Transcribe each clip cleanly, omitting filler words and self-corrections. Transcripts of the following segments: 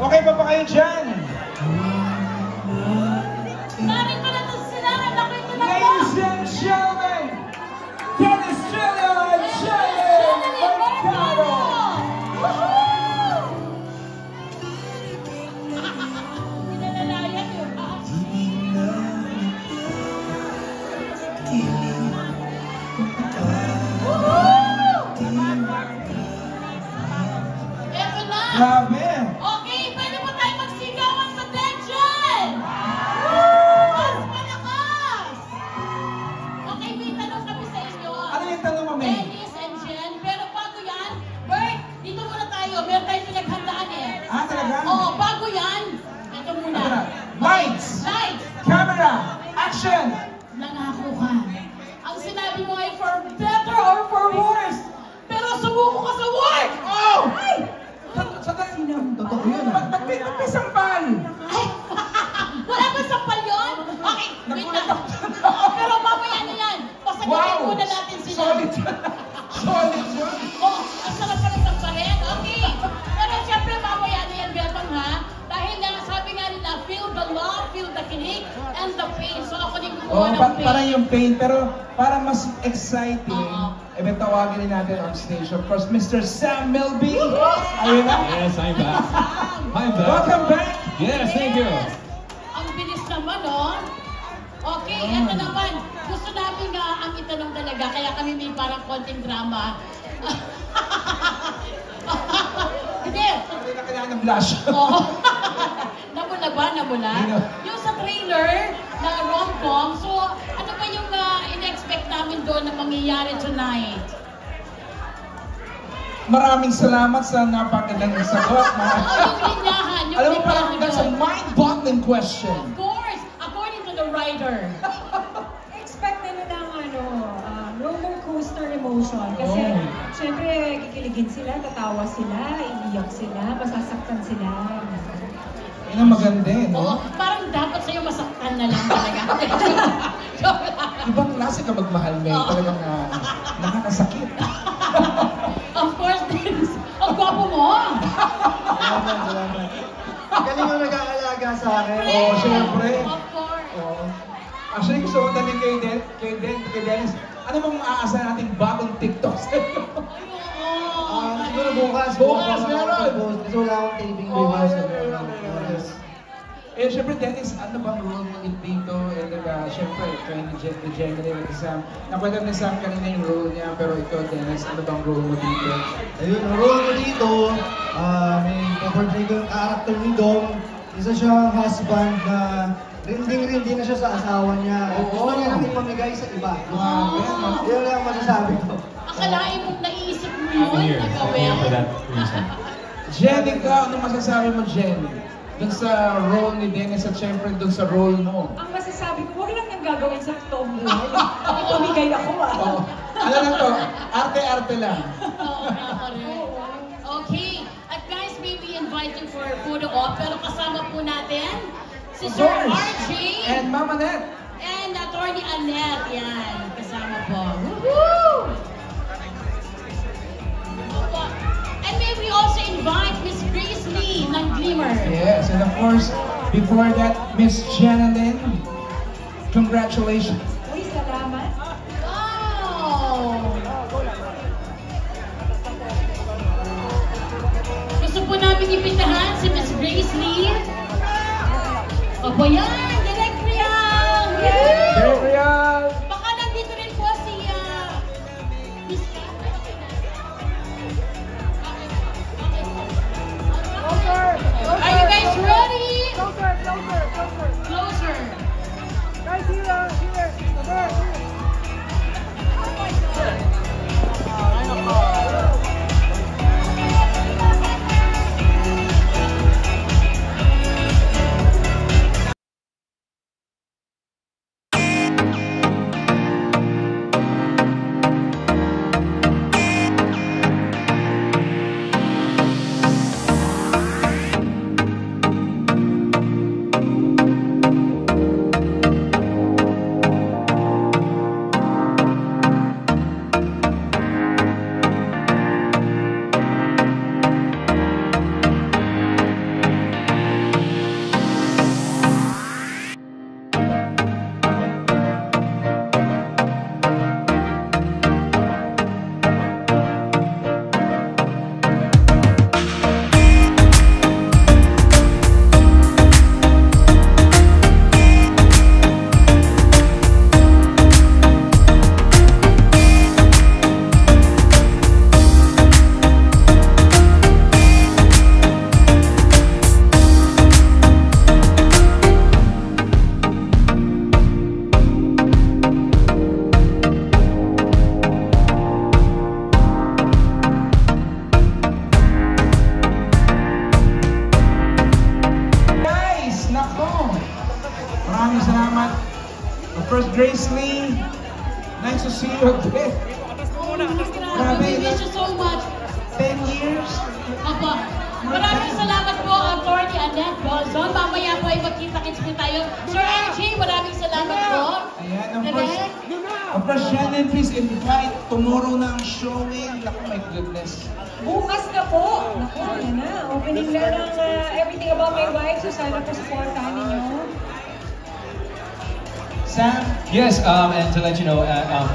Okay pa kayo dyan? Narito na to sila. Nakita na po. Ladies and gentlemen, Dennis Trillo and Shelly Mercado! Pinalalayan yun. Eto na. Grabe! Okay, pwede po tayo magsigawan sa tension! Mas malakas! Okay, may tanong kami sa inyo. Ano yung tanong mo, May? Dennis and Jen, pero bago yan, Bert, dito muna tayo. Meron tayong pinaghandaan eh. Ah, talaga? Oo, bago yan, ito muna. Lights! Lights! Camera! Action! Nangako ka. Ang sinabi mo ay for better or for worse. Pero sumuko ka sa work! Oh! Ay! Sandali. Totoo yun ah. Ba't may sampal? Ay! Wala ba sampal yun? Okay, wait lang. Pero mamaya na yan. Pasagutin muna natin sila. Solid yun. Solid yun. Oh, ang sarap pala sampahin. Okay. Pero syempre mamaya na yan, Betong ha? Dahil nga sabi nga nila, feel the love, feel the kinig, and the pain. So ako din Oh, kukuha ng pain. parang yung pain, pero para mas exciting, Oo. tawagin din natin on stage. Of course, Mr. Sam Milby. Ayun na. Yes, I'm back. I'm back. Welcome back. Yes, thank you. Ang bilis naman, oh. Okay, eto naman. Gusto namin nga ang itanong talaga, kaya kami may parang konting drama. Hindi. Hindi na kailangan ng blush. Oo. Namula ba? Namula? Hindi na. Yung sa trailer na rom-com, so ano ba yung in-expect namin doon na mangyayari tonight? Maraming salamat sa napakagandang sagot. Yung linyahan, yung Alam mo, parang linyahan that's a doon. mind-boggling question. Of course, according to the writer. Expect nila ng roller coaster emotion. Kasi, Oh. syempre, kikiligin sila, tatawa sila, iiyak sila, masasaktan sila. Yun ang maganda eh, Oo, no? parang dapat sa'yo masaktan na lang talaga. Ibang klase ka magmahal, May. Oo. Talagang nakakasakit. Of course, Dennis. Ang gwapo mo. Salamat. Galing mo nag-aalaga sa akin. Oo, syempre. Of course. Oo. Actually, gusto ko tanong kay Dennis, ano bang maaasahan nating bagong TikTok sa'yo? Siguro bukas. Bukas, meron. Kasi wala akong taping Oo, bukas. meron. Eh, syempre, Dennis, ano bang role mo dito? And syempre, kayo ni Gemini at Sam. Nakwento ni Sam kanina yung role niya, pero ikaw, Dennis, ano bang role mo dito? Ayun, ang role ko dito, may paportray ko yung character ni Dom. Isa siyang husband na rinding-rindi na siya sa asawa niya. At Oo. gusto niya nang ipamigay sa iba. Grabe, no? Yun lang ang masasabi ko. Akalain mong naisip mo I'm yun, here. I'm here for nagawin. that reason. Jenica, ano masasabi mo, Jen? Dun sa role ni Dennis at syempre dun sa role mo. Ang masasabi ko, huwag lang nang gagawin sa totoong buhay. Tumigay ako Oh, ano lang to? Arte-arte lang. Oo, correct. Okay. At guys, may we invite you for a photo op, pero kasama po natin si Of Sir course. RJ And Mama Net. and Attorney Annette. Yan, kasama po. Woohoo! Opo. And may we also invite Miss Grace Lee ng Glimmer. Yes, and of course, before that, Miss Jenalyn. Congratulations. Uy, salamat. Wow! Gusto po namin ipitahan si Miss Grace Lee. Opo yan! Direct Real! Yay! Derek Real. Baka nandito rin po si Miss Kat. Are you guys ready? Closer. Guys, here. Maraming salamat. First, Grace Lee. Nice to see you again. Grabe, we miss you so much. 10 years. Aba, maraming salamat po, Attorney Annette Bolson. Mamaya po ay magkita-kits po tayo. Sir Archie, maraming salamat po. Ayan, Correct? of course, Shannon, please invite. Tomorrow na ang showing. Naku, my goodness. Bukas na po. Naku, yan na. Opening na ng Everything About My Wife. So sana po supportahan ninyo. Sam? Yes, and to let you know,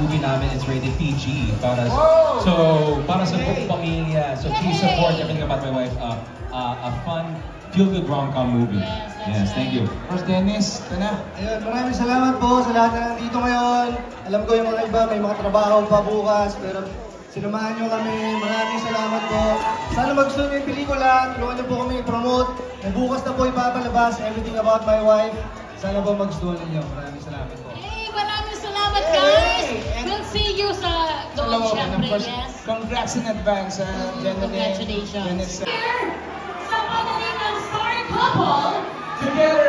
movie namin is rated PG. Para sa buong pamilya. So please support Everything About My Wife. A fun, feel-good rom-com movie. Yes, thank you. First, Dennis, ito na. Ayun, maraming salamat po sa lahat na nandito ngayon. Alam ko yung mga iba, may mga trabaho pa bukas, pero sinamahan nyo kami. Maraming salamat po. Sana magustuhan nyo yung pelikula. Tulungan nyo po kami i-promote. May bukas na po ipapalabas, Everything About My Wife. Sana po magustuhan ninyo. Maraming salamat po. Hey, maraming salamat, guys. We'll see you sa Sa doon, loob. And of syempre, course, yes. congrats in advance. Congratulations. Dennis. Here, sa panalinang star couple, Together